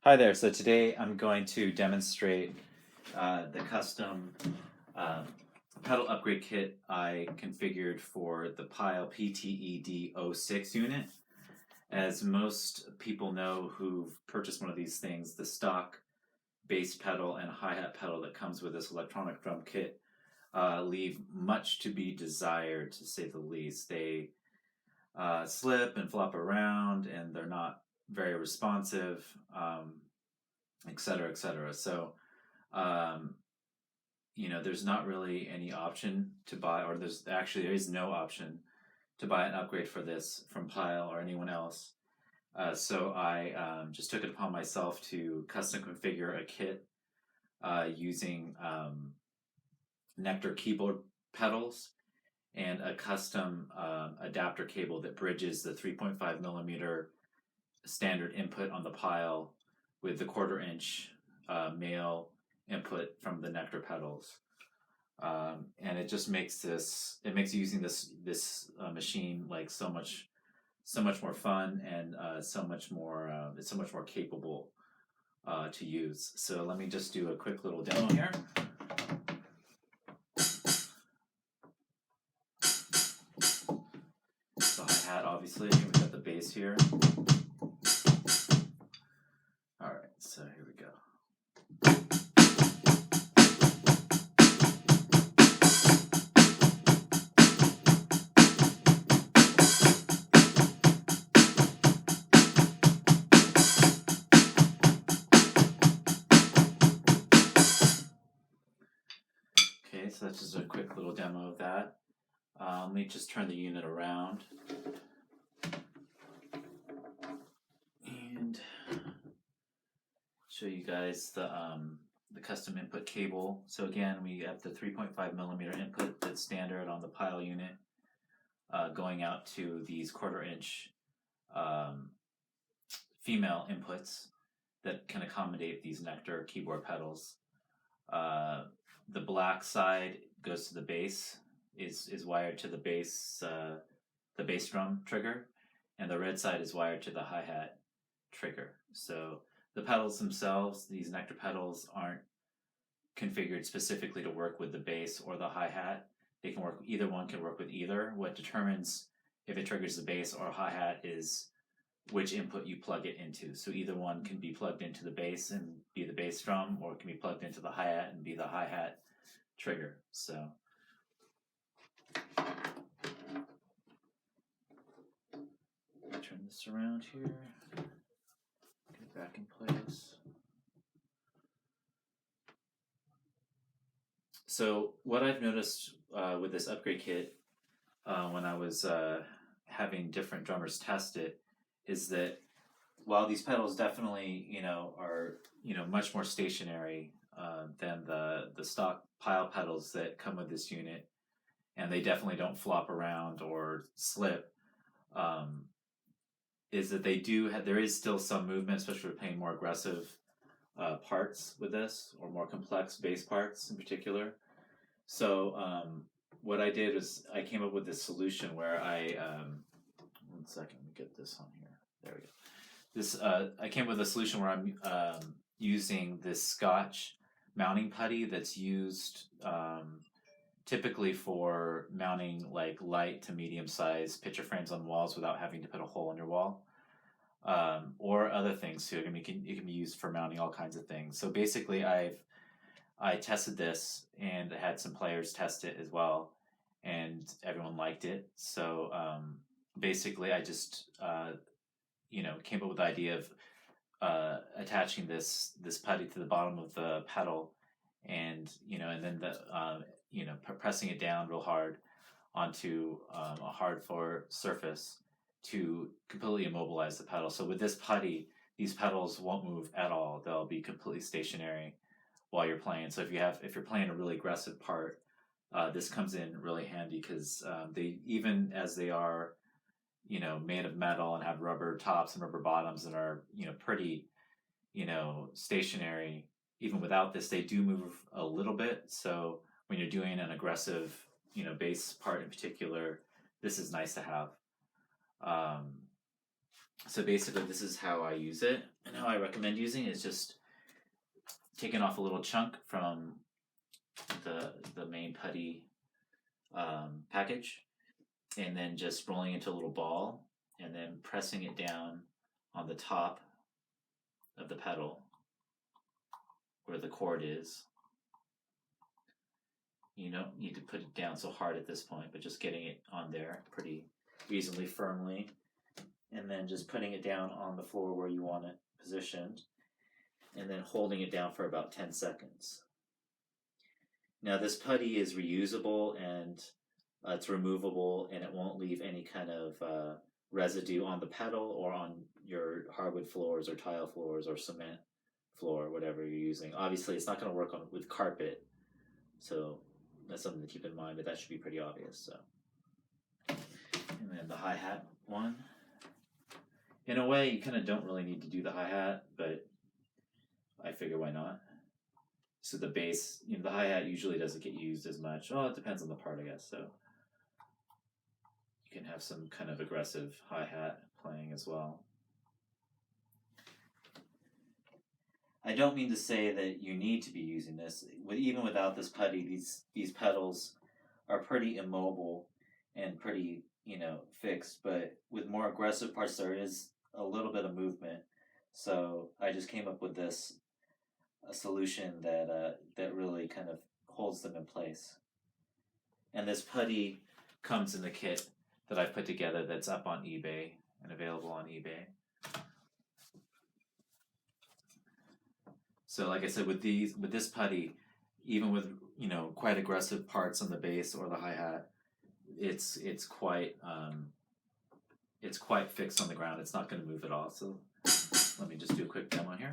Hi there, so today I'm going to demonstrate the custom uh, pedal upgrade kit I configured for the Pyle PTED06 unit. As most people know who've purchased one of these things, the stock bass pedal and hi-hat pedal that comes with this electronic drum kit leave much to be desired, to say the least. They slip and flop around and they're not very responsive. Et cetera, et cetera. So, um, there's not really any option to buy, or there is no option to buy an upgrade for this from Pyle or anyone else. So I just took it upon myself to custom configure a kit using Nectar keyboard pedals and a custom adapter cable that bridges the 3.5 millimeter standard input on the Pyle with the 1/4 inch male input from the Nectar pedals, and it just makes using this machine like so much more fun and it's so much more capable to use. So let me just do a quick little demo here. The hi-hat, obviously, we got the bass here. All right, so here we go. Okay, so that's just a quick little demo of that. Let me just turn the unit around and show you guys the custom input cable. So again, we have the 3.5 millimeter input that's standard on the Pyle unit, going out to these 1/4 inch female inputs that can accommodate these Nectar keyboard pedals. The black side goes to the bass, is wired to the bass drum trigger, and the red side is wired to the hi-hat trigger. So the pedals themselves, these Nectar pedals, aren't configured specifically to work with the bass or the hi-hat. Either one can work with either. What determines if it triggers the bass or hi-hat is which input you plug it into. So either one can be plugged into the bass and be the bass drum, or it can be plugged into the hi-hat and be the hi-hat trigger. So turn this around here, get it back in place. So what I've noticed with this upgrade kit when I was having different drummers test it is that while these pedals definitely are much more stationary than the stock Pyle pedals that come with this unit, and they definitely don't flop around or slip, is that there is still some movement, especially for playing more aggressive parts with this, or more complex bass parts in particular. So what I did was I came up with this solution where one second, let me get this on here. There we go. I came up with a solution where I'm using this Scotch mounting putty that's used typically for mounting like light to medium size picture frames on walls without having to put a hole in your wall, or other things too. I mean, it can be used for mounting all kinds of things. So basically, I tested this and had some players test it as well, and everyone liked it. So basically, I just came up with the idea of attaching this putty to the bottom of the pedal, and then pressing it down real hard onto a hard floor surface to completely immobilize the pedal. So with this putty, these pedals won't move at all. They'll be completely stationary while you're playing. So if you're playing a really aggressive part, this comes in really handy because they, even as they are made of metal and have rubber tops and rubber bottoms and are pretty stationary, even without this, they do move a little bit. So when you're doing an aggressive bass part in particular, this is nice to have. So basically this is how I use it, and how I recommend using it is just taking off a little chunk from the main putty package, and then just rolling into a little ball, and then pressing it down on the top of the pedal where the cord is. You don't need to put it down so hard at this point, but just getting it on there pretty reasonably firmly, and then just putting it down on the floor where you want it positioned, and then holding it down for about 10 seconds. Now this putty is reusable, and it's removable, and it won't leave any kind of residue on the pedal or on your hardwood floors or tile floors or cement floor, whatever you're using. Obviously it's not going to work on with carpet, so that's something to keep in mind, but that should be pretty obvious. So, and then the hi-hat one. In a way, you kind of don't really need to do the hi-hat, but I figure why not. So the bass, the hi-hat usually doesn't get used as much. Oh, it depends on the part, I guess. So you can have some kind of aggressive hi-hat playing as well. I don't mean to say that you need to be using this. Even without this putty, these pedals are pretty immobile and pretty, fixed. But with more aggressive parts, there is a little bit of movement. So I just came up with a solution that really kind of holds them in place. And this putty comes in the kit that I've put together that's up on eBay and available on eBay. So like I said, with this putty, even with quite aggressive parts on the bass or the hi-hat, it's quite fixed on the ground. It's not going to move at all. So let me just do a quick demo here.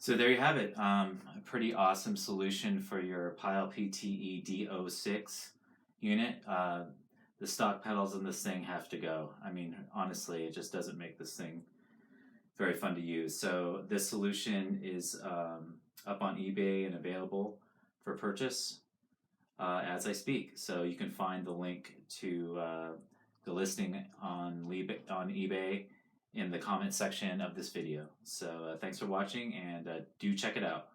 So there you have it. A pretty awesome solution for your Pyle PTED06 unit. The stock pedals in this thing have to go. I mean, honestly, it just doesn't make this thing very fun to use. So this solution is up on eBay and available for purchase as I speak. So you can find the link to the listing on eBay in the comment section of this video. So thanks for watching, and do check it out.